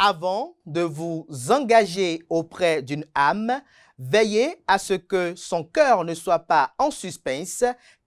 Avant de vous engager auprès d'une âme, veillez à ce que son cœur ne soit pas en suspense,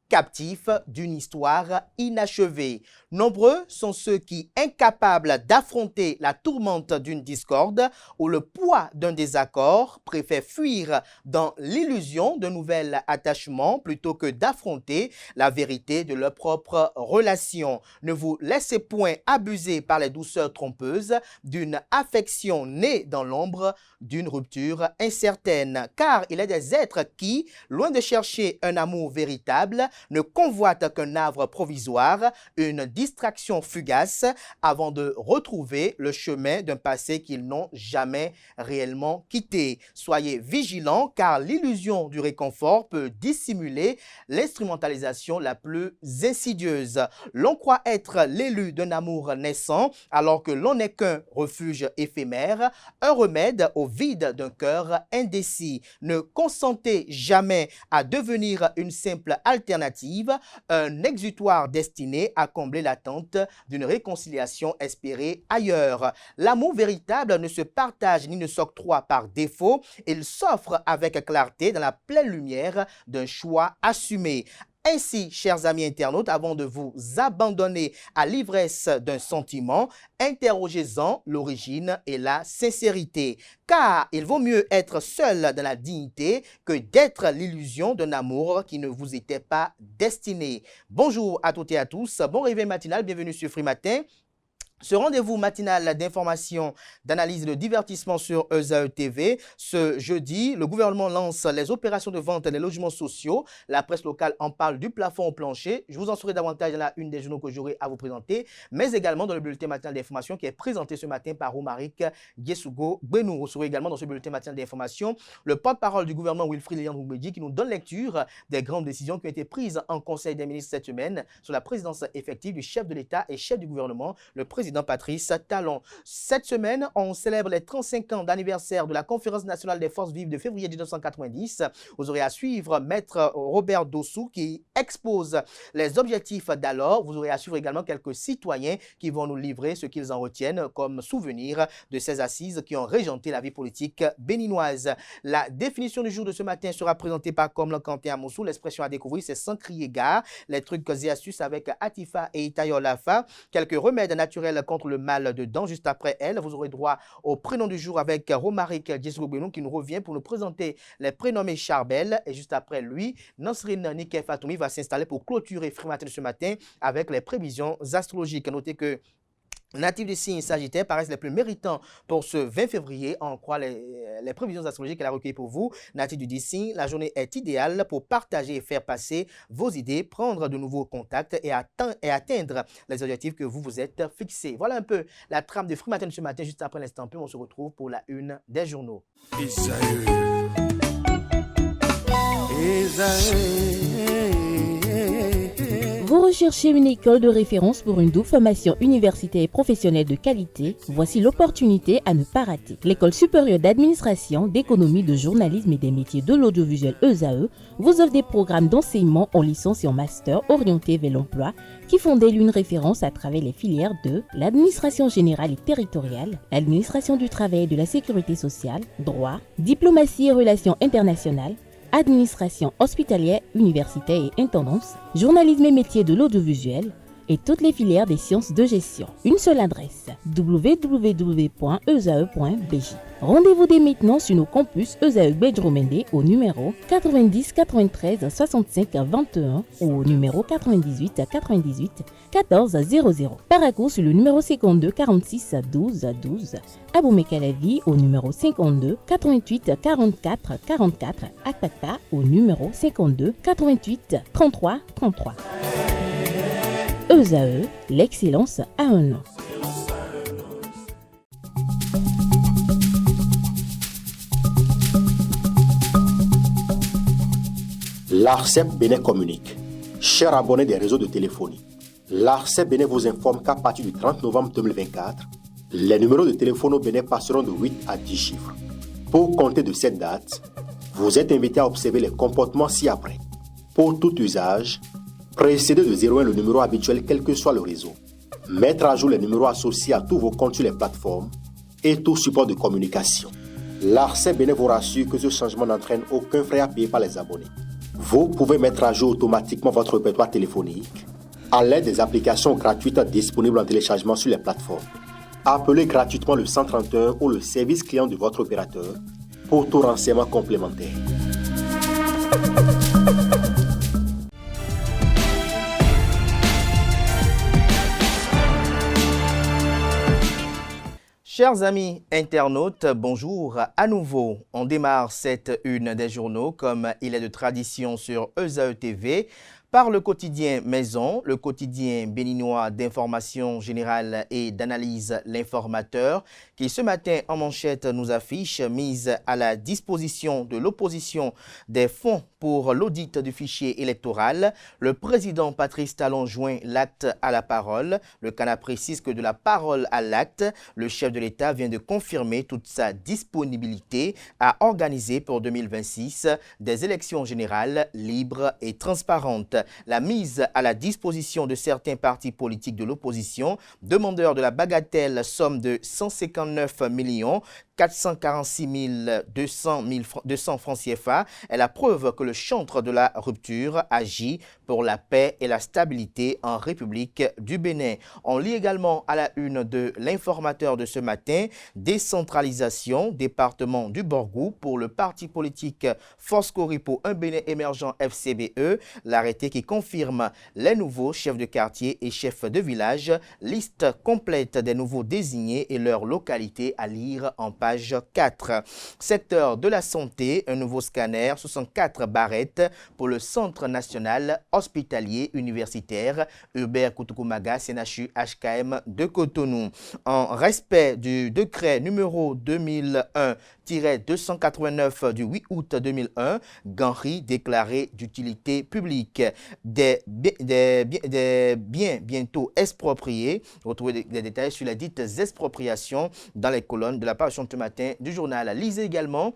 captif d'une histoire inachevée. Nombreux sont ceux qui, incapables d'affronter la tourmente d'une discorde ou le poids d'un désaccord, préfèrent fuir dans l'illusion d'un nouvel attachement plutôt que d'affronter la vérité de leur propre relation. Ne vous laissez point abuser par les douceurs trompeuses d'une affection née dans l'ombre d'une rupture incertaine, car il est des êtres qui, loin de chercher un amour véritable, ne convoitent qu'un havre provisoire, une distraction fugace, avant de retrouver le chemin d'un passé qu'ils n'ont jamais réellement quitté. Soyez vigilants, car l'illusion du réconfort peut dissimuler l'instrumentalisation la plus insidieuse. L'on croit être l'élu d'un amour naissant, alors que l'on n'est qu'un refuge éphémère, un remède au vide d'un cœur indécis. Ne consentez jamais à devenir une simple alternative, un exutoire destiné à combler l'attente d'une réconciliation espérée ailleurs. L'amour véritable ne se partage ni ne s'octroie par défaut, il s'offre avec clarté dans la pleine lumière d'un choix assumé. Ainsi, chers amis internautes, avant de vous abandonner à l'ivresse d'un sentiment, interrogez-en l'origine et la sincérité. Car il vaut mieux être seul dans la dignité que d'être l'illusion d'un amour qui ne vous était pas destiné. Bonjour à toutes et à tous, bon réveil matinal, bienvenue sur Free Matin. Ce rendez-vous matinal d'information, d'analyse et de divertissement sur ESAE TV. Ce jeudi, le gouvernement lance les opérations de vente des logements sociaux. La presse locale en parle du plafond au plancher. Je vous en saurai davantage dans la une des journaux que j'aurai à vous présenter, mais également dans le bulletin matinal d'information qui est présenté ce matin par Romaric Guessougo-Benou. Vous saurez également dans ce bulletin matinal d'information le porte-parole du gouvernement Wilfried Léandre-Oumedi qui nous donne lecture des grandes décisions qui ont été prises en Conseil des ministres cette semaine sur la présidence effective du chef de l'État et chef du gouvernement, le président Patrice Talon. Cette semaine, on célèbre les 35 ans d'anniversaire de la Conférence nationale des forces vives de février 1990. Vous aurez à suivre Maître Robert Dossou qui expose les objectifs d'alors. Vous aurez à suivre également quelques citoyens qui vont nous livrer ce qu'ils en retiennent comme souvenir de ces assises qui ont régenté la vie politique béninoise. La définition du jour de ce matin sera présentée par Komlan Kanté Amoussou. L'expression à découvrir, c'est sans crier gare. Les trucs et astuces avec Atifa et Itayo Lafa. Quelques remèdes naturels contre le mal de dents. Juste après elle, vous aurez droit au prénom du jour avec Romaric Guessougo-Benou qui nous revient pour nous présenter les prénommés Charbel. Et juste après lui, Nansrine Niké Fatoumi va s'installer pour clôturer Free Matin ce matin avec les prévisions astrologiques. Notez que natifs du signe Sagittaire paraissent les plus méritants pour ce 20 février. On croit les prévisions astrologiques qu'elle a recueillies pour vous. Natifs du signe, la journée est idéale pour partager et faire passer vos idées, prendre de nouveaux contacts et atteindre les objectifs que vous vous êtes fixés. Voilà un peu la trame de Free Matin de ce matin. Juste après l'instant P, on se retrouve pour la une des journaux. Vous recherchez une école de référence pour une double formation universitaire et professionnelle de qualité? Voici l'opportunité à ne pas rater. L'École supérieure d'administration, d'économie, de journalisme et des métiers de l'audiovisuel ESAE vous offre des programmes d'enseignement en licence et en master orientés vers l'emploi qui font d'elle une référence à travers les filières de l'administration générale et territoriale, l'administration du travail et de la sécurité sociale, droit, diplomatie et relations internationales, administration hospitalière, universitaire et intendance, journalisme et métiers de l'audiovisuel et toutes les filières des sciences de gestion. Une seule adresse, www.esae.bj. Rendez-vous dès maintenant sur nos campus ESAE Bedjromende au numéro 90 93 65 21 ou au numéro 98 98 14 00. Paracourt sur le numéro 52 46 12 12. Aboumé-Calavi au numéro 52 88 44 44. Akpata au numéro 52 88 33 33. ESAE, l'excellence à un nom. L'ARCEP Bénin communique. Chers abonnés des réseaux de téléphonie, l'ARCEP Bénin vous informe qu'à partir du 30 novembre 2024, les numéros de téléphone au Bénin passeront de 8 à 10 chiffres. Pour compter de cette date, vous êtes invité à observer les comportements ci-après. Pour tout usage, précédez de 01 le numéro habituel quel que soit le réseau. Mettre à jour les numéros associés à tous vos comptes sur les plateformes et tout support de communication. L'ARCEP Bénin vous rassure que ce changement n'entraîne aucun frais à payer par les abonnés. Vous pouvez mettre à jour automatiquement votre répertoire téléphonique à l'aide des applications gratuites disponibles en téléchargement sur les plateformes. Appelez gratuitement le 131 ou le service client de votre opérateur pour tout renseignement complémentaire. Chers amis internautes, bonjour à nouveau. On démarre cette une des journaux comme il est de tradition sur ESAE TV par le quotidien Maison, le quotidien béninois d'information générale et d'analyse L'Informateur, qui ce matin en manchette nous affiche mise à la disposition de l'opposition des fonds pour l'audit du fichier électoral. Le président Patrice Talon joint l'acte à la parole. Le Canard précise que de la parole à l'acte, le chef de l'État vient de confirmer toute sa disponibilité à organiser pour 2026 des élections générales libres et transparentes. La mise à la disposition de certains partis politiques de l'opposition, demandeurs de la bagatelle somme de 159 446 200 francs CFA est la preuve que le chantre de la rupture agit pour la paix et la stabilité en République du Bénin. On lit également à la une de l'Informateur de ce matin, décentralisation, département du Borgou pour le parti politique Force Cori pour un Bénin émergent FCBE, l'arrêté qui confirme les nouveaux chefs de quartier et chefs de village, liste complète des nouveaux désignés et leur localité à lire en page 4. Secteur de la santé, un nouveau scanner, 64 barrettes pour le Centre national hospitalier universitaire Hubert Koutoumaga CNHU HKM de Cotonou. En respect du décret numéro 2001-289 du 8 août 2001, Ganri déclaré d'utilité publique. Des biens bientôt expropriés. Retrouvez des détails sur les dites expropriations dans les colonnes de la parution de ce matin du journal. Lisez également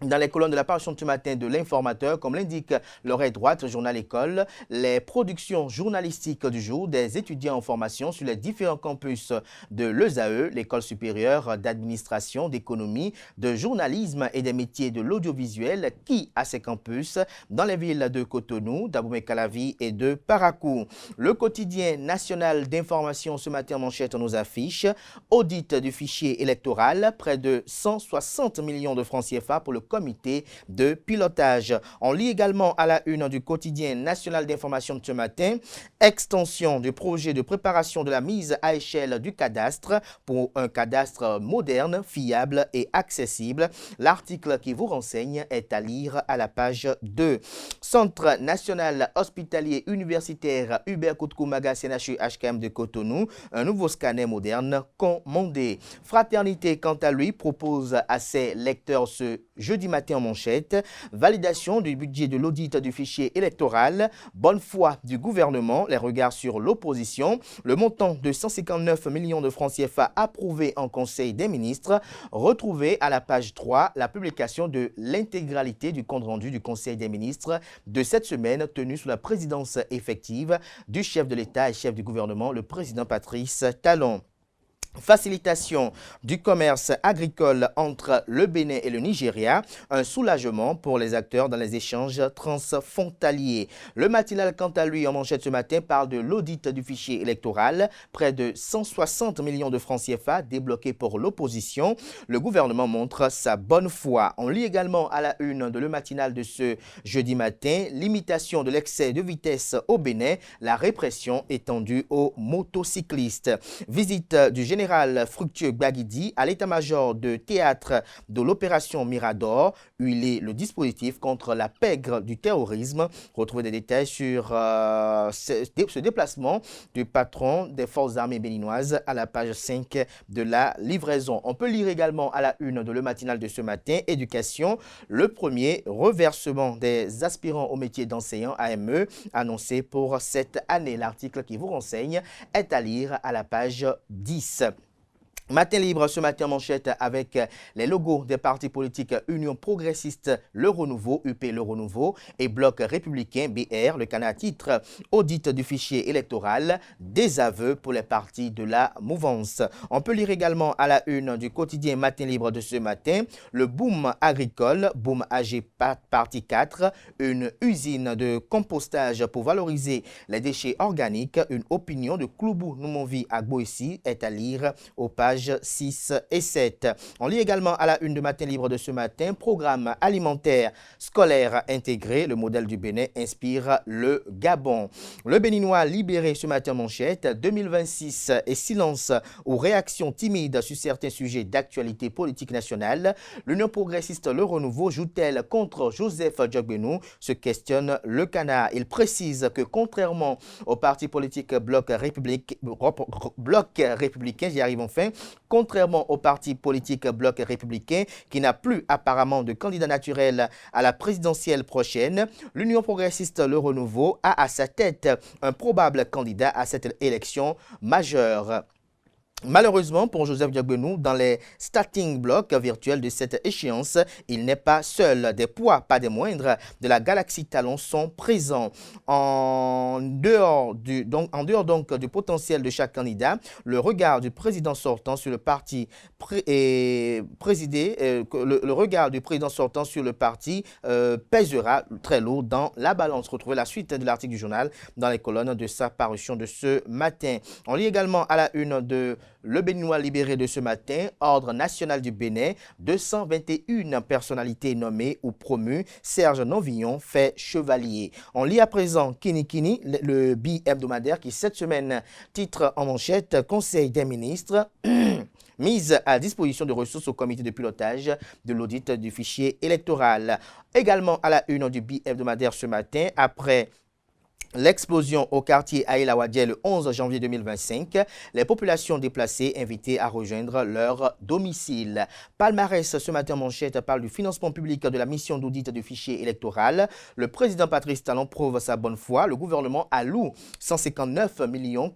dans les colonnes de la parution de ce matin de l'Informateur, comme l'indique l'oreille droite, journal école, les productions journalistiques du jour des étudiants en formation sur les différents campus de l'ESAE, l'école supérieure d'administration, d'économie, de journalisme et des métiers de l'audiovisuel qui a ses campus dans les villes de Cotonou, d'Abomey-Calavi et de Parakou. Le quotidien national d'information ce matin en manchette nous affiche audit du fichier électoral, près de 160 millions de francs CFA pour le comité de pilotage. On lit également à la une du quotidien national d'information de ce matin, extension du projet de préparation de la mise à échelle du cadastre pour un cadastre moderne, fiable et accessible. L'article qui vous renseigne est à lire à la page 2. Centre national hospitalier universitaire Hubert Koutoumaga CNHU HKM de Cotonou, un nouveau scanner moderne commandé. Fraternité, quant à lui, propose à ses lecteurs ce jeudi matin en manchette, validation du budget de l'audit du fichier électoral, bonne foi du gouvernement, les regards sur l'opposition, le montant de 159 millions de francs CFA approuvé en Conseil des ministres, retrouvé à la page 3 la publication de l'intégralité du compte-rendu du Conseil des ministres de cette semaine tenue sous la présidence effective du chef de l'État et chef du gouvernement, le président Patrice Talon. Facilitation du commerce agricole entre le Bénin et le Nigeria, un soulagement pour les acteurs dans les échanges transfrontaliers. Le matinal, quant à lui, en manchette ce matin, parle de l'audit du fichier électoral, près de 160 millions de francs CFA débloqués pour l'opposition. Le gouvernement montre sa bonne foi. On lit également à la une de le matinal de ce jeudi matin, limitation de l'excès de vitesse au Bénin, la répression étendue aux motocyclistes. Visite du général Fructueux Gbagidi à l'état-major de théâtre de l'opération Mirador, huiler le dispositif contre la pègre du terrorisme. Retrouvez des détails sur ce déplacement du patron des forces armées béninoises à la page 5 de la livraison. On peut lire également à la une de le matinal de ce matin, éducation, le premier reversement des aspirants au métier d'enseignant AME annoncé pour cette année. L'article qui vous renseigne est à lire à la page 10. Matin libre ce matin manchette avec les logos des partis politiques Union progressiste Le Renouveau, UP Le Renouveau et Bloc républicain BR. Le Canard titre audit du fichier électoral, désaveu pour les partis de la mouvance. On peut lire également à la une du quotidien Matin libre de ce matin le boom agricole, boom AG partie 4, une usine de compostage pour valoriser les déchets organiques, une opinion de Kloubou Noumonvi à Boissy est à lire aux pages 6 et 7. On lit également à la une de Matin libre de ce matin, programme alimentaire scolaire intégré, le modèle du Bénin inspire le Gabon. Le Béninois libéré ce matin manchette, 2026 et silence ou réaction timide sur certains sujets d'actualité politique nationale. L'Union progressiste Le Renouveau joue-t-elle contre Joseph Djogbenou, se questionne le Canard. Il précise que contrairement au parti politique Bloc républicain, j'y arrive enfin, contrairement au parti politique Bloc républicain qui n'a plus apparemment de candidat naturel à la présidentielle prochaine, l'Union progressiste Le Renouveau a à sa tête un probable candidat à cette élection majeure. Malheureusement pour Joseph Djogbenou, dans les starting blocks virtuels de cette échéance, il n'est pas seul. Des poids, pas des moindres, de la galaxie Talon sont présents. En dehors du potentiel de chaque candidat, le regard du président sortant sur le parti pèsera très lourd dans la balance. Retrouvez la suite de l'article du journal dans les colonnes de sa parution de ce matin. On lit également à la une de Le Béninois libéré de ce matin, Ordre national du Bénin, 221 personnalités nommées ou promues. Serge Novillon fait chevalier. On lit à présent Kini Kini, le bi-hebdomadaire qui cette semaine titre en manchette Conseil des ministres. Mise à disposition de ressources au comité de pilotage de l'audit du fichier électoral. Également à la une du bi-hebdomadaire ce matin, après l'explosion au quartier Aïla Wadié le 11 janvier 2025, les populations déplacées invitées à rejoindre leur domicile. Palmarès ce matin manchette parle du financement public de la mission d'audit du fichier électoral. Le président Patrice Talon prouve sa bonne foi. Le gouvernement alloue 159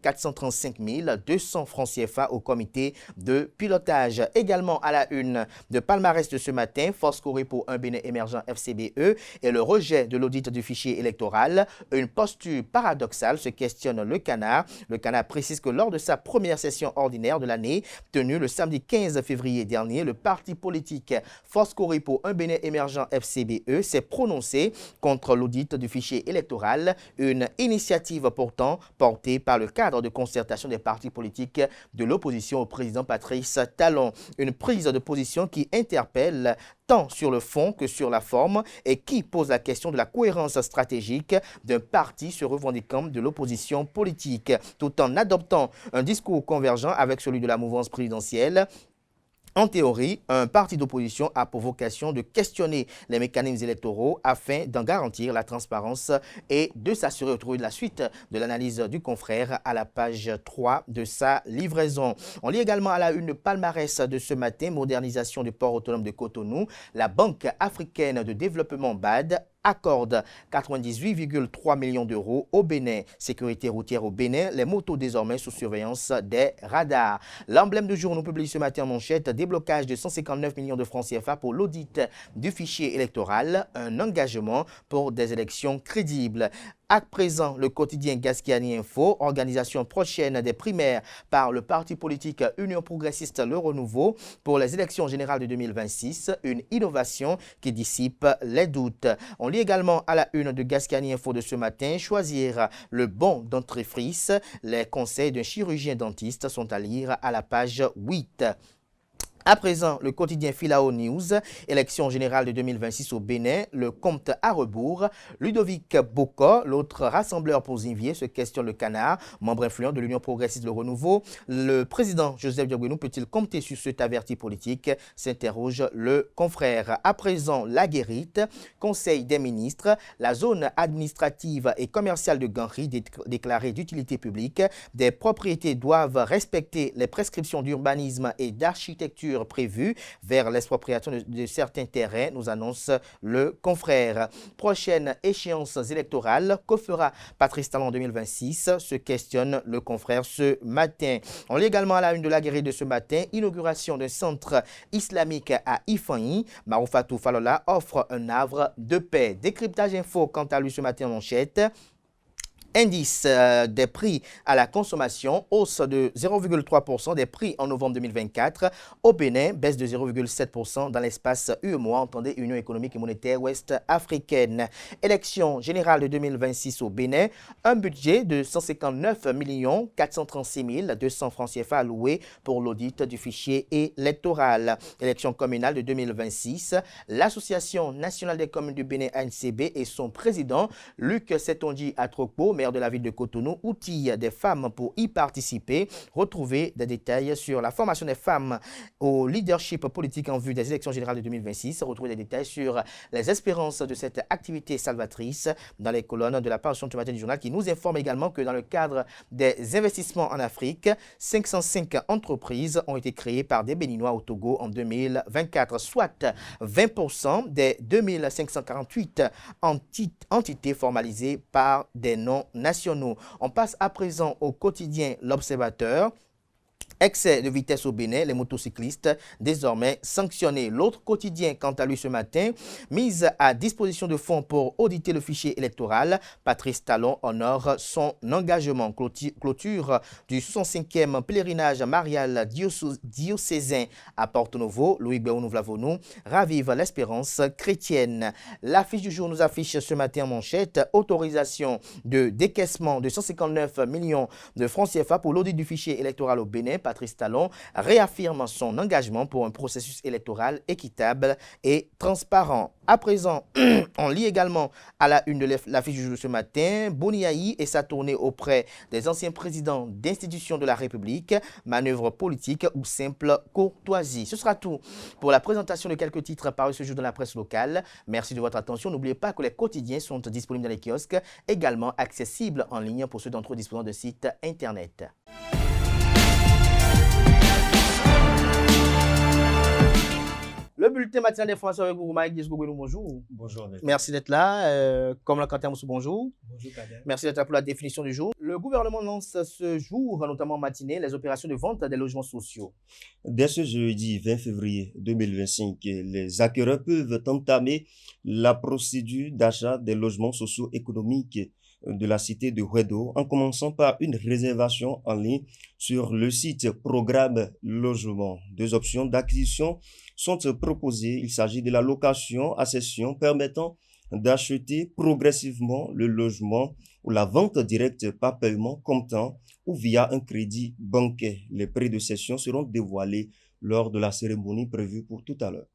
435 200 francs CFA au comité de pilotage. Également à la une de Palmarès de ce matin, Force Corée pour un Bénin émergent FCBE et le rejet de l'audit du fichier électoral. Une posture paradoxale se questionne le Canard. Le Canard précise que lors de sa première session ordinaire de l'année, tenue le samedi 15 février dernier, le parti politique Force Corée pour un Bénin émergent FCBE s'est prononcé contre l'audit du fichier électoral, une initiative pourtant portée par le cadre de concertation des partis politiques de l'opposition au président Patrice Talon. Une prise de position qui interpelle tant sur le fond que sur la forme et qui pose la question de la cohérence stratégique d'un parti se revendiquant de l'opposition politique, tout en adoptant un discours convergent avec celui de la mouvance présidentielle. En théorie, un parti d'opposition a pour vocation de questionner les mécanismes électoraux afin d'en garantir la transparence et de s'assurer de la suite de l'analyse du confrère à la page 3 de sa livraison. On lit également à la une palmarès de ce matin, modernisation du port autonome de Cotonou. La Banque africaine de développement BAD accorde 98,3 millions d'euros au Bénin. Sécurité routière au Bénin, les motos désormais sous surveillance des radars. L'emblème du jour nous publie ce matin en manchette, déblocage de 159 millions de francs CFA pour l'audit du fichier électoral, un engagement pour des élections crédibles. À présent, le quotidien Gascani Info, organisation prochaine des primaires par le parti politique Union progressiste Le Renouveau pour les élections générales de 2026, une innovation qui dissipe les doutes. On lit également à la une de Gascani Info de ce matin, choisir le bon dentifrice. Les conseils d'un chirurgien dentiste sont à lire à la page 8. À présent, le quotidien Filao News, élection générale de 2026 au Bénin, le compte à rebours. Ludovic Boko, l'autre rassembleur pour Zinvier, se questionne le Canard, membre influent de l'Union progressiste Le Renouveau. Le président Joseph Djogbenou peut-il compter sur cet averti politique, s'interroge le confrère. À présent, la guérite, Conseil des ministres, la zone administrative et commerciale de Ganri déclarée d'utilité publique. Des propriétés doivent respecter les prescriptions d'urbanisme et d'architecture mesures prévues vers l'expropriation de certains terrains, nous annonce le confrère. Prochaine échéance électorale, que fera Patrice Talon en 2026? Se questionne le confrère ce matin. On lit également à la une de la guérille de ce matin, inauguration d'un centre islamique à Ifanyi. Maroufatou Falola offre un havre de paix. Décryptage info quant à lui ce matin en manchette. Indice des prix à la consommation, hausse de 0,3% des prix en novembre 2024. Au Bénin, baisse de 0,7% dans l'espace UEMOA, entendez Union économique et monétaire ouest-africaine. Élection générale de 2026 au Bénin, un budget de 159 436 200 francs CFA alloués pour l'audit du fichier électoral. Élection communale de 2026, l'Association nationale des communes du Bénin ANCB et son président, Luc Setonji Atrokpo, maire de la ville de Cotonou, outille des femmes pour y participer. Retrouvez des détails sur la formation des femmes au leadership politique en vue des élections générales de 2026. Retrouvez des détails sur les espérances de cette activité salvatrice dans les colonnes de la page du matin du journal qui nous informe également que dans le cadre des investissements en Afrique, 505 entreprises ont été créées par des Béninois au Togo en 2024, soit 20% des 2548 entités formalisées par des noms nationaux. On passe à présent au quotidien L'Observateur. Excès de vitesse au Bénin, les motocyclistes désormais sanctionnés. L'autre quotidien, quant à lui ce matin, mise à disposition de fonds pour auditer le fichier électoral. Patrice Talon honore son engagement. Clôture du 65e pèlerinage marial diocésain à Porto-Novo. Louis Béounou Vlavonou ravive l'espérance chrétienne. L'affiche du jour nous affiche ce matin en manchette autorisation de décaissement de 159 millions de francs CFA pour l'audit du fichier électoral au Bénin. Patrice Talon réaffirme son engagement pour un processus électoral équitable et transparent. À présent, on lit également à la une de l'affiche du jour de ce matin, Boniaï et sa tournée auprès des anciens présidents d'institutions de la République, manœuvre politique ou simple courtoisie. Ce sera tout pour la présentation de quelques titres parus ce jour dans la presse locale. Merci de votre attention. N'oubliez pas que les quotidiens sont disponibles dans les kiosques, également accessibles en ligne pour ceux d'entre vous disposant de sites internet. Le bulletin matinal des Français avec vous, Mike Disgoubenou, bonjour. Bonjour. Merci d'être là. Comme la Katia Moussou, bonjour. Bonjour, Kader. Merci d'être là pour la définition du jour. Le gouvernement lance ce jour, notamment en matinée, les opérations de vente des logements sociaux. Dès ce jeudi 20 février 2025, les acquéreurs peuvent entamer la procédure d'achat des logements sociaux économiques de la cité de Huedo en commençant par une réservation en ligne sur le site Programme Logement. Deux options d'acquisition sont proposées. Il s'agit de la location à cession permettant d'acheter progressivement le logement ou la vente directe par paiement comptant ou via un crédit bancaire. Les prix de cession seront dévoilés lors de la cérémonie prévue pour tout à l'heure.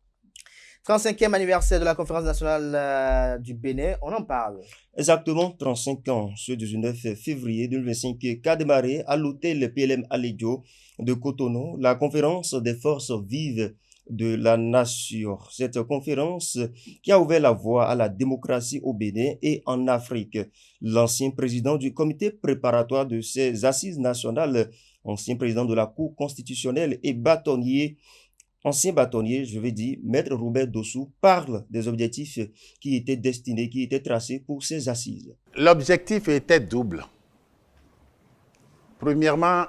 35e anniversaire de la conférence nationale du Bénin, on en parle. Exactement 35 ans, ce 19 février 2025 qu'a démarré à l'hôtel PLM Aledio de Cotonou la conférence des forces vives de la nation. Cette conférence qui a ouvert la voie à la démocratie au Bénin et en Afrique. L'ancien président du comité préparatoire de ces assises nationales, ancien président de la Cour constitutionnelle et ancien bâtonnier, je vais dire, Maître Robert Dossou, parle des objectifs qui étaient tracés pour ces assises. L'objectif était double. Premièrement,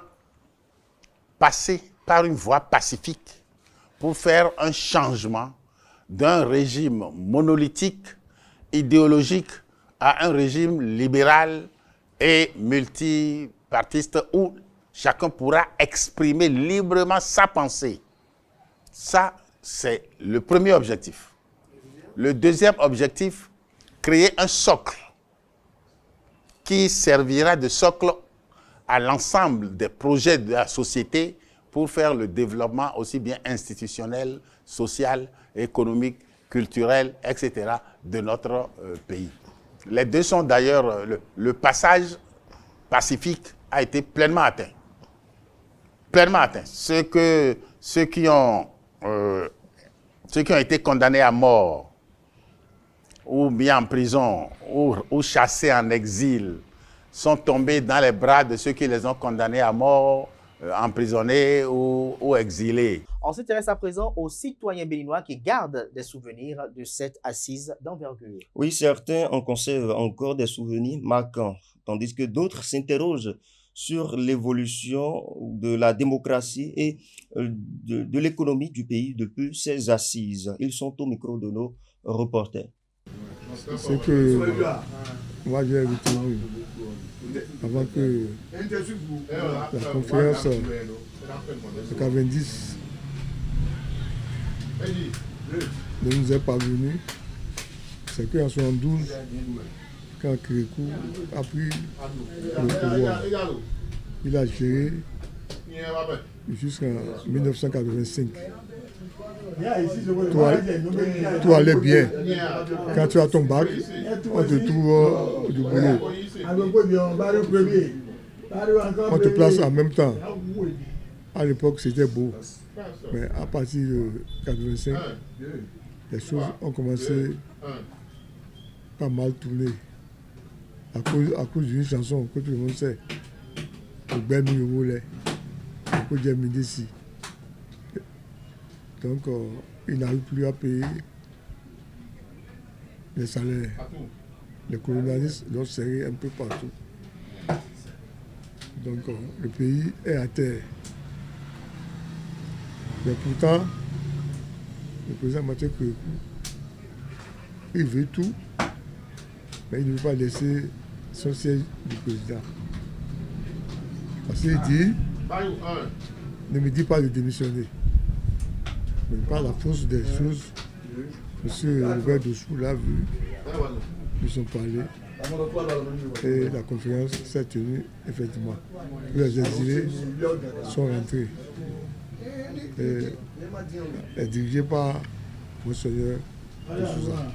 passer par une voie pacifique pour faire un changement d'un régime monolithique, idéologique, à un régime libéral et multipartiste où chacun pourra exprimer librement sa pensée. Ça, c'est le premier objectif. Le deuxième objectif, créer un socle qui servira de socle à l'ensemble des projets de la société pour faire le développement aussi bien institutionnel, social, économique, culturel, etc. de notre pays. Les deux sont d'ailleurs, le passage pacifique a été pleinement atteint. Pleinement atteint. Ceux qui ont été condamnés à mort, ou mis en prison, ou chassés en exil, sont tombés dans les bras de ceux qui les ont condamnés à mort emprisonnés ou exilés. On s'intéresse à présent aux citoyens béninois qui gardent des souvenirs de cette assise d'envergure. Oui, certains en conservent encore des souvenirs marquants, tandis que d'autres s'interrogent sur l'évolution de la démocratie et de l'économie du pays depuis ces assises. Ils sont au micro de nos reporters. C'est que moi j'ai retrouvé avant que la conférence de 90 ne nous est parvenue. C'est qu'en 72, quand Kérékou a pris le pouvoir, il a géré jusqu'en 1985. Tout allait bien. Quand tu as ton bac, on te trouve du boulot. On te place en même temps. À l'époque, c'était beau. Mais à partir de 85, les choses ont commencé à mal tourner. À cause d'une chanson que tout le monde sait. Le Ben nous volait. À cause de Médici. Donc, ils n'arrivent plus à payer les salaires. Les colonialistes l'ont serré un peu partout. Donc, le pays est à terre. Mais pourtant, le président Mathieu Kérékou, il veut tout, mais il ne veut pas laisser son siège du président. Parce qu'il dit, ne me dis pas de démissionner. Mais par la force des choses, M. Robert Dossou l'a vu, nous sommes parlés, et la conférence s'est tenue effectivement. Les exilés sont rentrés. Et est dirigée par Monseigneur de Souza.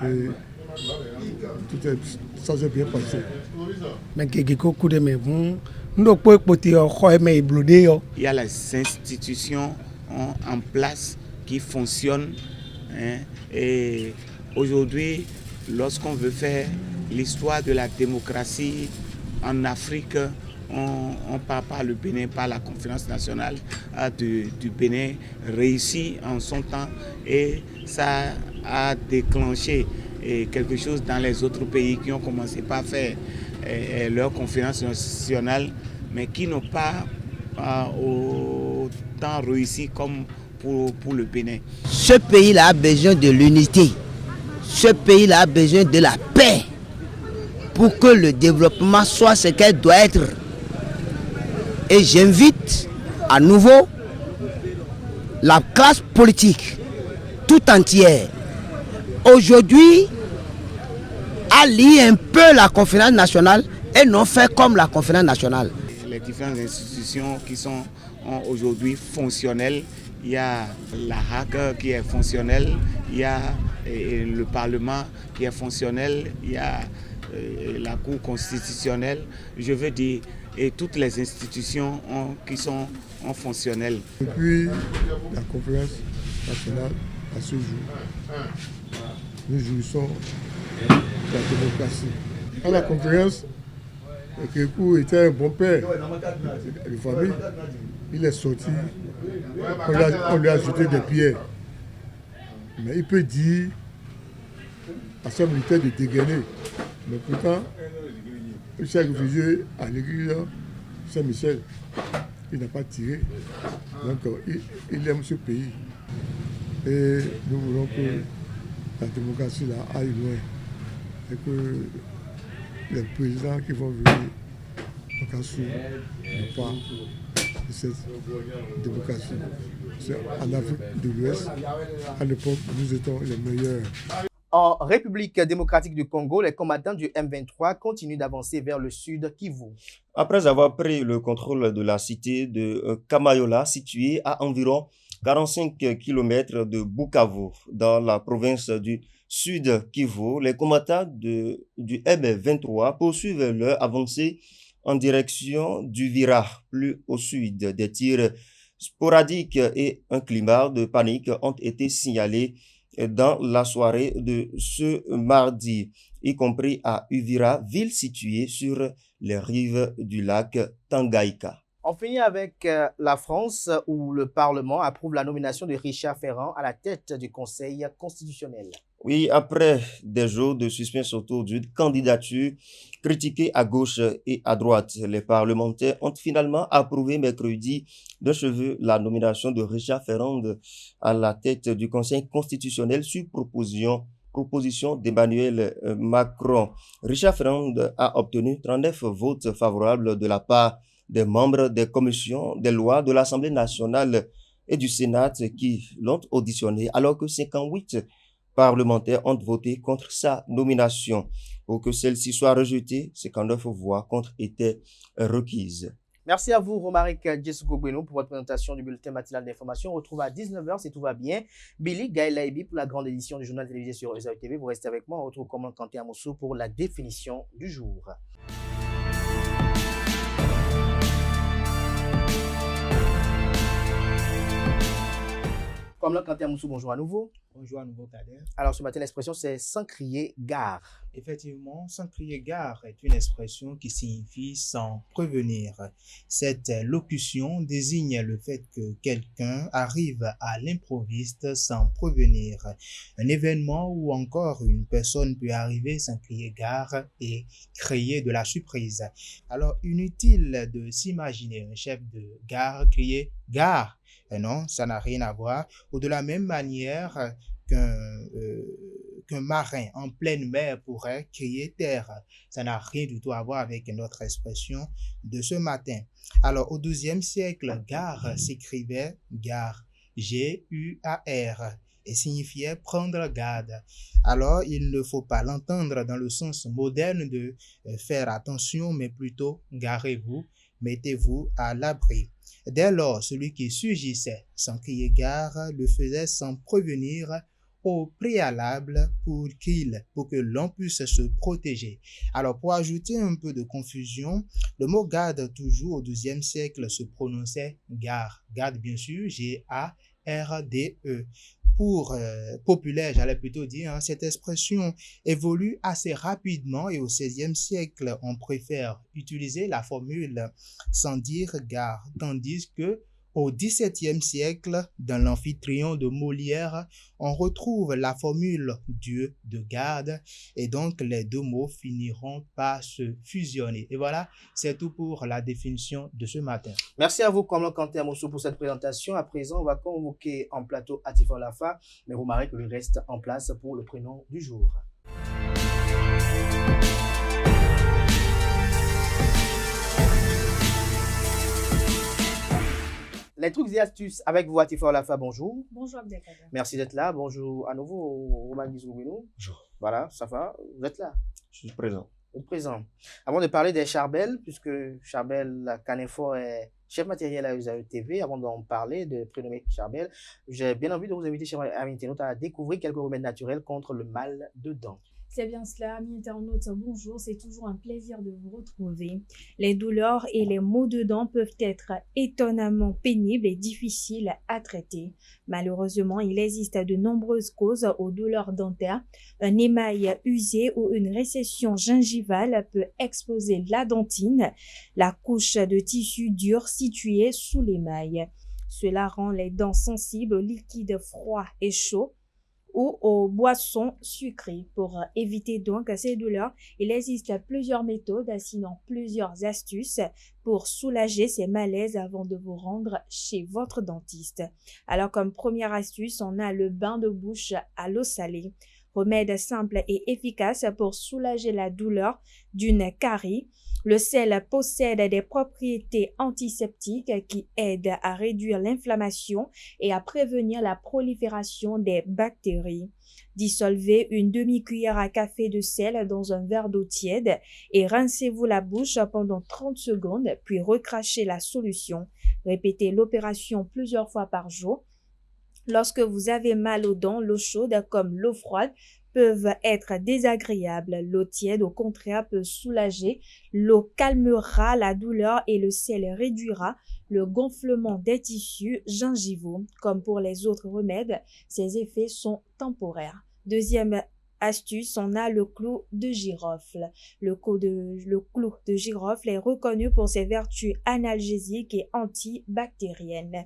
Et ça s'est bien passé. Il y a les institutions en place qui fonctionnent. Et aujourd'hui, lorsqu'on veut faire l'histoire de la démocratie en Afrique, on part par le Bénin, par la conférence nationale du Bénin, réussi en son temps, et ça a déclenché quelque chose dans les autres pays qui ont commencé par faire leur conférence nationale, mais qui n'ont pas autant réussi comme pour le Bénin. Ce pays-là a besoin de l'unité, ce pays-là a besoin de la paix pour que le développement soit ce qu'il doit être. Et j'invite à nouveau la classe politique tout entière aujourd'hui à lire un peu la conférence nationale et non faire comme la conférence nationale. Les différentes institutions qui sont aujourd'hui fonctionnelles, il y a la HAC qui est fonctionnelle, il y a le Parlement qui est fonctionnel, il y a la Cour constitutionnelle, je veux dire, et toutes les institutions qui sont fonctionnelles. Depuis la conférence nationale à ce jour, nous jouissons de la démocratie. À la conférence, Kérékou était un bon père de famille. Il est sorti, on lui a ajouté des pierres. Mais il peut dire à son militaire de dégainer. Mais pourtant, il s'est réfugié à l'église Saint-Michel. Il n'a pas tiré. Donc, il aime ce pays. Et nous voulons que la démocratie là aille loin. Et que les présidents qui vont venir en cas ne pas de cette démocratie. En Afrique de l'Ouest, à l'époque, nous étions les meilleurs. En République démocratique du Congo, les combattants du M23 continuent d'avancer vers le sud Kivu. Après avoir pris le contrôle de la cité de Kamayola, située à environ 45 km de Bukavu, dans la province du Sud Kivu, les combattants du M23 poursuivent leur avancée en direction du Vira, plus au sud. Des tirs sporadiques et un climat de panique ont été signalés dans la soirée de ce mardi, y compris à Uvira, ville située sur les rives du lac Tanganyika. On finit avec la France où le Parlement approuve la nomination de Richard Ferrand à la tête du Conseil constitutionnel. Oui, après des jours de suspense autour d'une candidature critiquée à gauche et à droite, les parlementaires ont finalement approuvé mercredi de cheveux la nomination de Richard Ferrand à la tête du Conseil constitutionnel sur proposition d'Emmanuel Macron. Richard Ferrand a obtenu 39 votes favorables de la part des membres des commissions des lois de l'Assemblée nationale et du Sénat qui l'ont auditionné, alors que 58 parlementaires ont voté contre sa nomination. Pour que celle-ci soit rejetée, 59 voix contre étaient requises. Merci à vous, Romaric Djesugobeno, pour votre présentation du bulletin matinal d'information. On retrouve à 19h si tout va bien. Billy Gaëlaïbi pour la grande édition du journal télévisé sur Ezao TV. Vous restez avec moi. On retrouve Comment Kanté Amoussou pour la définition du jour. Comme là, Kanté Amoussou, bonjour à nouveau. Bonjour à nouveau, Kader. Alors, ce matin, l'expression, c'est sans crier gare. Effectivement, sans crier gare est une expression qui signifie sans prévenir. Cette locution désigne le fait que quelqu'un arrive à l'improviste sans prévenir. Un événement ou encore une personne peut arriver sans crier gare et créer de la surprise. Alors, inutile de s'imaginer un chef de gare crier gare. Non, ça n'a rien à voir. Ou de la même manière qu'un marin en pleine mer pourrait crier terre. Ça n'a rien du tout à voir avec notre expression de ce matin. Alors, au XIIe siècle, gare s'écrivait gare, G-U-A-R, et signifiait prendre garde. Alors, il ne faut pas l'entendre dans le sens moderne de faire attention, mais plutôt garez-vous, mettez-vous à l'abri. Dès lors, celui qui surgissait sans crier gare le faisait sans prévenir au préalable pour que l'on puisse se protéger. Alors, pour ajouter un peu de confusion, le mot garde, toujours au XIIe siècle, se prononçait gare. Garde, bien sûr, G-A-R-D-E. Pour populaire, j'allais plutôt dire, cette expression évolue assez rapidement et au XVIe siècle, on préfère utiliser la formule sans dire gare, tandis que au XVIIe siècle, dans l'Amphitryon de Molière, on retrouve la formule Dieu de garde et donc les deux mots finiront par se fusionner. Et voilà, c'est tout pour la définition de ce matin. Merci à vous, Comment Kanté Amoussou, pour cette présentation. À présent, on va convoquer en plateau Atifor Lafa, mais Romaric lui reste en place pour le prénom du jour. Les trucs et astuces avec vous, Atifor Lafa, bonjour. Bonjour Abdelkader. Merci d'être là. Bonjour à nouveau, Roman Djesugobeno. Bonjour. Voilà, ça va, vous êtes là. Je suis présent. Vous êtes présent. Avant de parler des Charbel, puisque Charbel Canefort est chef matériel à Ezao TV, avant d'en parler, de prénommer Charbel, j'ai bien envie de vous inviter, chers amis internautes, à découvrir quelques remèdes naturels contre le mal de dents. C'est bien cela, amis internautes, bonjour, c'est toujours un plaisir de vous retrouver. Les douleurs et les maux de dents peuvent être étonnamment pénibles et difficiles à traiter. Malheureusement, il existe de nombreuses causes aux douleurs dentaires. Un émail usé ou une récession gingivale peut exposer la dentine, la couche de tissu dur située sous l'émail. Cela rend les dents sensibles aux liquides froids et chauds ou aux boissons sucrées. Pour éviter donc ces douleurs, il existe plusieurs méthodes, sinon plusieurs astuces pour soulager ces malaises avant de vous rendre chez votre dentiste. Alors comme première astuce, on a le bain de bouche à l'eau salée. Remède simple et efficace pour soulager la douleur d'une carie. Le sel possède des propriétés antiseptiques qui aident à réduire l'inflammation et à prévenir la prolifération des bactéries. Dissolvez une demi-cuillère à café de sel dans un verre d'eau tiède et rincez-vous la bouche pendant 30 secondes, puis recrachez la solution. Répétez l'opération plusieurs fois par jour. Lorsque vous avez mal aux dents, l'eau chaude comme l'eau froide peuvent être désagréables. L'eau tiède, au contraire, peut soulager. L'eau calmera la douleur et le sel réduira le gonflement des tissus gingivaux. Comme pour les autres remèdes, ces effets sont temporaires. Deuxième astuce, on a le clou de girofle. Le clou de girofle est reconnu pour ses vertus analgésiques et antibactériennes.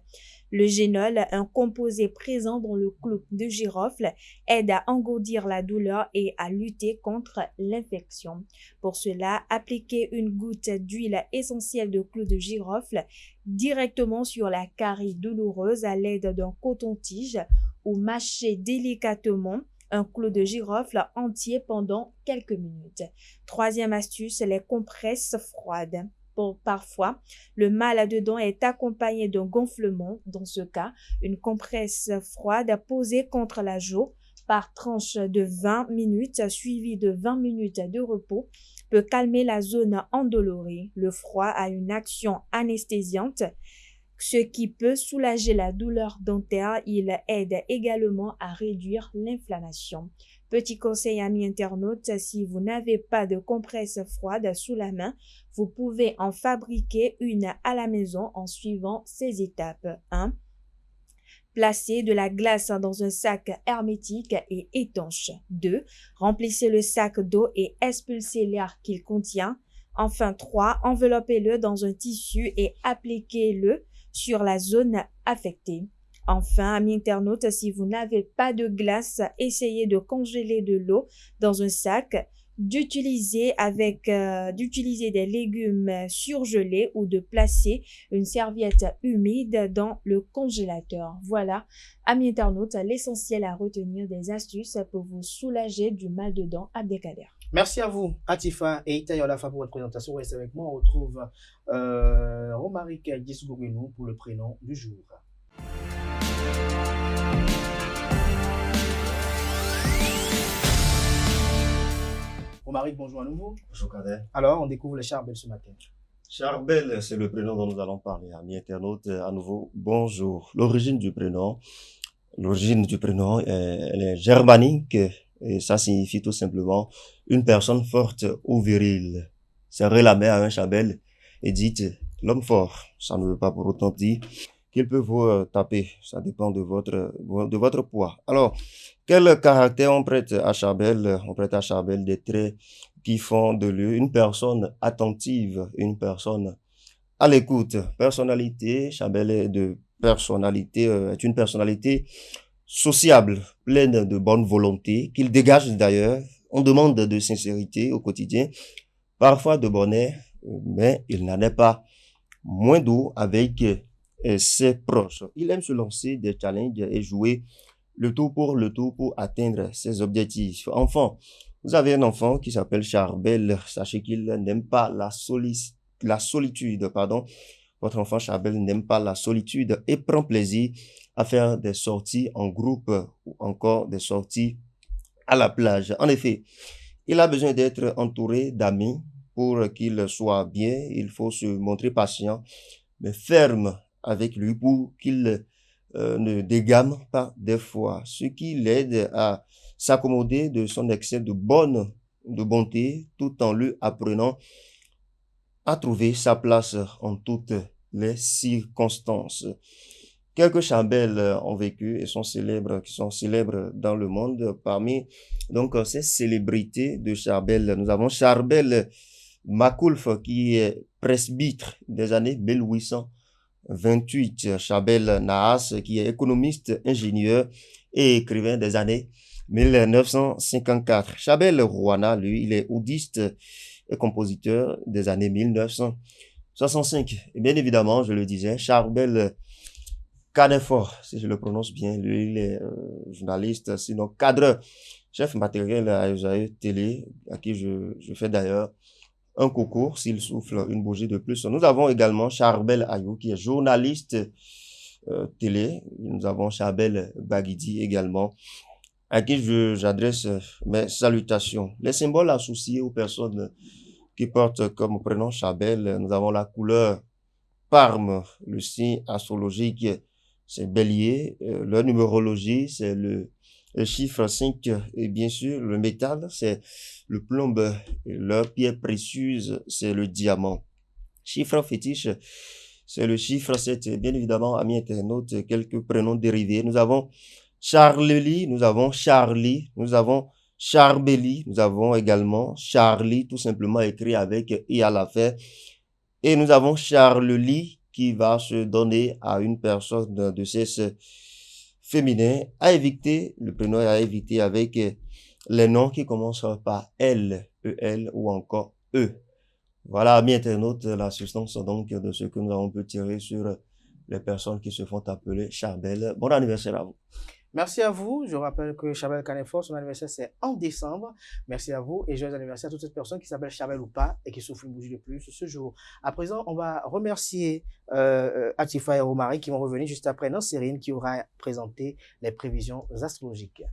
Le génol, un composé présent dans le clou de girofle, aide à engourdir la douleur et à lutter contre l'infection. Pour cela, appliquez une goutte d'huile essentielle de clou de girofle directement sur la carie douloureuse à l'aide d'un coton-tige ou mâchez délicatement un clou de girofle entier pendant quelques minutes. Troisième astuce, les compresses froides. Parfois, le mal de dents est accompagné d'un gonflement. Dans ce cas, une compresse froide posée contre la joue par tranche de 20 minutes suivie de 20 minutes de repos peut calmer la zone endolorie. Le froid a une action anesthésiante, ce qui peut soulager la douleur dentaire. Il aide également à réduire l'inflammation. Petit conseil, amis internautes, si vous n'avez pas de compresse froide sous la main, vous pouvez en fabriquer une à la maison en suivant ces étapes. 1. Placez de la glace dans un sac hermétique et étanche. 2. Remplissez le sac d'eau et expulsez l'air qu'il contient. Enfin 3. Enveloppez-le dans un tissu et appliquez-le sur la zone affectée. Enfin, amis internautes, si vous n'avez pas de glace, essayez de congeler de l'eau dans un sac, d'utiliser des légumes surgelés ou de placer une serviette humide dans le congélateur. Voilà, amis internautes, l'essentiel à retenir des astuces pour vous soulager du mal de dents Abdelkader. Merci à vous, Atifa et Itaï Olafa pour votre présentation. Restez avec moi. On retrouve Romaric Djessougougounou pour le prénom du jour. Romaric, bonjour à nouveau. Bonjour Kader. Alors, on découvre le Charbel ce matin. Charbel, c'est le prénom dont nous allons parler. Amis internautes, à nouveau, bonjour. L'origine du prénom, elle est germanique et ça signifie tout simplement une personne forte ou virile. Serrez la main à un Charbel et dites l'homme fort. Ça ne veut pas pour autant dire qu'il peut vous taper. Ça dépend de votre poids. Alors, quel caractère on prête à Charbel? On prête à Charbel des traits qui font de lui une personne attentive, une personne à l'écoute. Personnalité, Charbel est une personnalité sociable, pleine de bonne volonté, qu'il dégage d'ailleurs. On demande de sincérité au quotidien, parfois de bonheur, mais il n'en est pas moins doux avec ses proches. Il aime se lancer des challenges et jouer le tout pour atteindre ses objectifs. Enfant, vous avez un enfant qui s'appelle Charbel. Sachez qu'il n'aime pas la solitude. Votre enfant Charbel n'aime pas la solitude et prend plaisir à faire des sorties en groupe ou encore des sorties à la plage. En effet, il a besoin d'être entouré d'amis pour qu'il soit bien. Il faut se montrer patient, mais ferme avec lui pour qu'il ne dégame pas des fois, ce qui l'aide à s'accommoder de son excès de bonté tout en lui apprenant à trouver sa place en toutes les circonstances. Quelques Charbel ont vécu et qui sont célèbres dans le monde. Parmi donc ces célébrités de Charbel, nous avons Charbel Macoulf qui est presbytre des années 1828, Charbel Nahas qui est économiste, ingénieur et écrivain des années 1954. Charbel Rouana, lui, il est oudiste et compositeur des années 1965. Et bien évidemment, je le disais, Charbel Canefort, si je le prononce bien, lui, il est journaliste, sinon cadreur, chef matériel à Usaïe Télé, à qui je fais d'ailleurs un concours s'il souffle une bougie de plus. Nous avons également Charbel Ayou, qui est journaliste télé. Nous avons Charbel Baguidi également, à qui j'adresse mes salutations. Les symboles associés aux personnes qui portent comme prénom Charbel, nous avons la couleur Parme, le signe astrologique, c'est Bélier, leur numérologie, c'est le chiffre 5, et bien sûr, le métal, c'est le plomb, et leur pierre précieuse, c'est le diamant. Chiffre fétiche, c'est le chiffre 7. Bien évidemment, amis internautes, quelques prénoms dérivés. Nous avons Charlie, nous avons Charbelli, nous avons également Charlie, tout simplement écrit avec I à la fin. Et nous avons Charlie qui va se donner à une personne de sexe féminin à éviter, le prénom à éviter avec les noms qui commencent par L, EL ou encore E. Voilà, amis internautes, la substance donc de ce que nous avons pu tirer sur les personnes qui se font appeler Charbel. Bon anniversaire à vous. Merci à vous. Je rappelle que Charbel Canefort, son anniversaire, c'est en décembre. Merci à vous et joyeux anniversaire à toutes ces personnes qui s'appellent Charbel ou pas et qui souffrent une bougie de plus ce jour. À présent, on va remercier Atifa et Romari qui vont revenir juste après Nansérine qui aura présenté les prévisions astrologiques.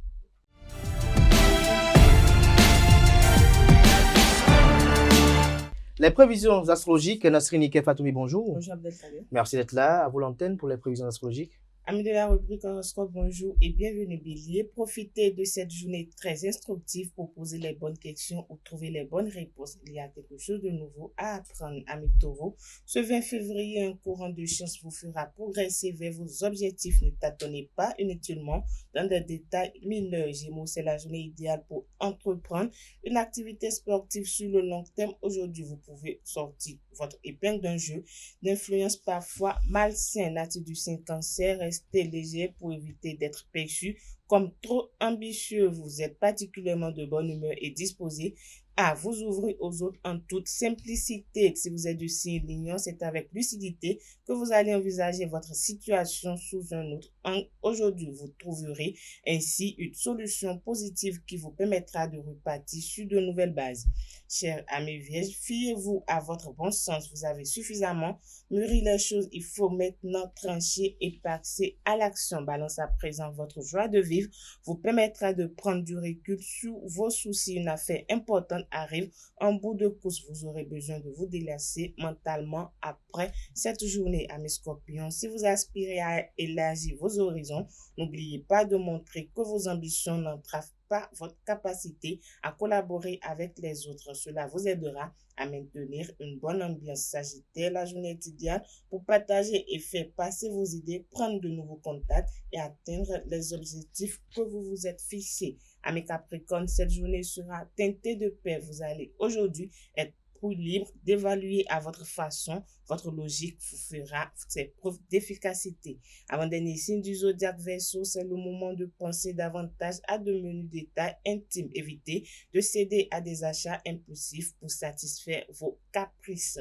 Les prévisions astrologiques, Nasrine Fatoumi, bonjour. Bonjour Abdelkader. Merci d'être là, à vous l'antenne pour les prévisions astrologiques. Amis de la rubrique horoscope, bonjour et bienvenue Bélier. Profitez de cette journée très instructive pour poser les bonnes questions ou trouver les bonnes réponses. Il y a quelque chose de nouveau à apprendre. Amis Taureau, ce 20 février, un courant de chance vous fera progresser vers vos objectifs. Ne tâtonnez pas inutilement dans des détails mineurs. Gémeaux, c'est la journée idéale pour entreprendre une activité sportive sur le long terme. Aujourd'hui, vous pouvez sortir votre épingle d'un jeu d'influence parfois malsain. Nature du signe Cancer, restez léger pour éviter d'être perçu comme trop ambitieux. Vous êtes particulièrement de bonne humeur et disposé à vous ouvrir aux autres en toute simplicité. Si vous êtes du signe Lion, c'est avec lucidité que vous allez envisager votre situation sous un autre angle. Aujourd'hui, vous trouverez ainsi une solution positive qui vous permettra de repartir sur de nouvelles bases. Chers amis vierges, fiez-vous à votre bon sens. Vous avez suffisamment mûri les choses. Il faut maintenant trancher et passer à l'action. Balance à présent, votre joie de vivre vous permettra de prendre du recul sur vos soucis. Une affaire importante arrive en bout de course. Vous aurez besoin de vous délasser mentalement après cette journée. Amis Scorpions, si vous aspirez à élargir vos horizons, n'oubliez pas de montrer que vos ambitions n'entravent pas votre capacité à collaborer avec les autres. Cela vous aidera à maintenir une bonne ambiance. Sagittaire, la journée est idéale pour partager et faire passer vos idées, prendre de nouveaux contacts et atteindre les objectifs que vous vous êtes fixés. Amis Capricorne, cette journée sera teintée de paix. Vous allez aujourd'hui être libre d'évaluer à votre façon. Votre logique vous fera ses preuves d'efficacité. Avant-dernier signe du zodiaque Verseau, c'est le moment de penser davantage à de menus détails intimes. Évitez de céder à des achats impulsifs pour satisfaire vos caprices.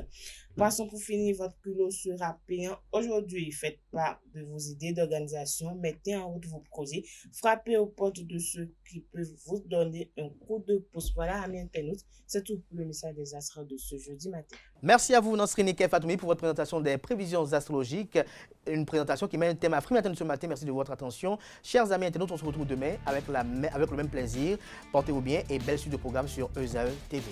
Poisson, pour finir, votre culot sera payant aujourd'hui. Faites part de vos idées d'organisation, mettez en route vos projets, frappez aux portes de ceux qui peuvent vous donner un coup de pouce. Voilà, amis internautes, c'est tout pour le message des astres de ce jeudi matin. Merci à vous, Nansrine Fatoumi, pour votre présentation des prévisions astrologiques. Une présentation qui met un thème Afrique Matin ce matin. Merci de votre attention. Chers amis internautes, on se retrouve demain avec le même plaisir. Portez-vous bien et belle suite de programmes sur ESAE TV.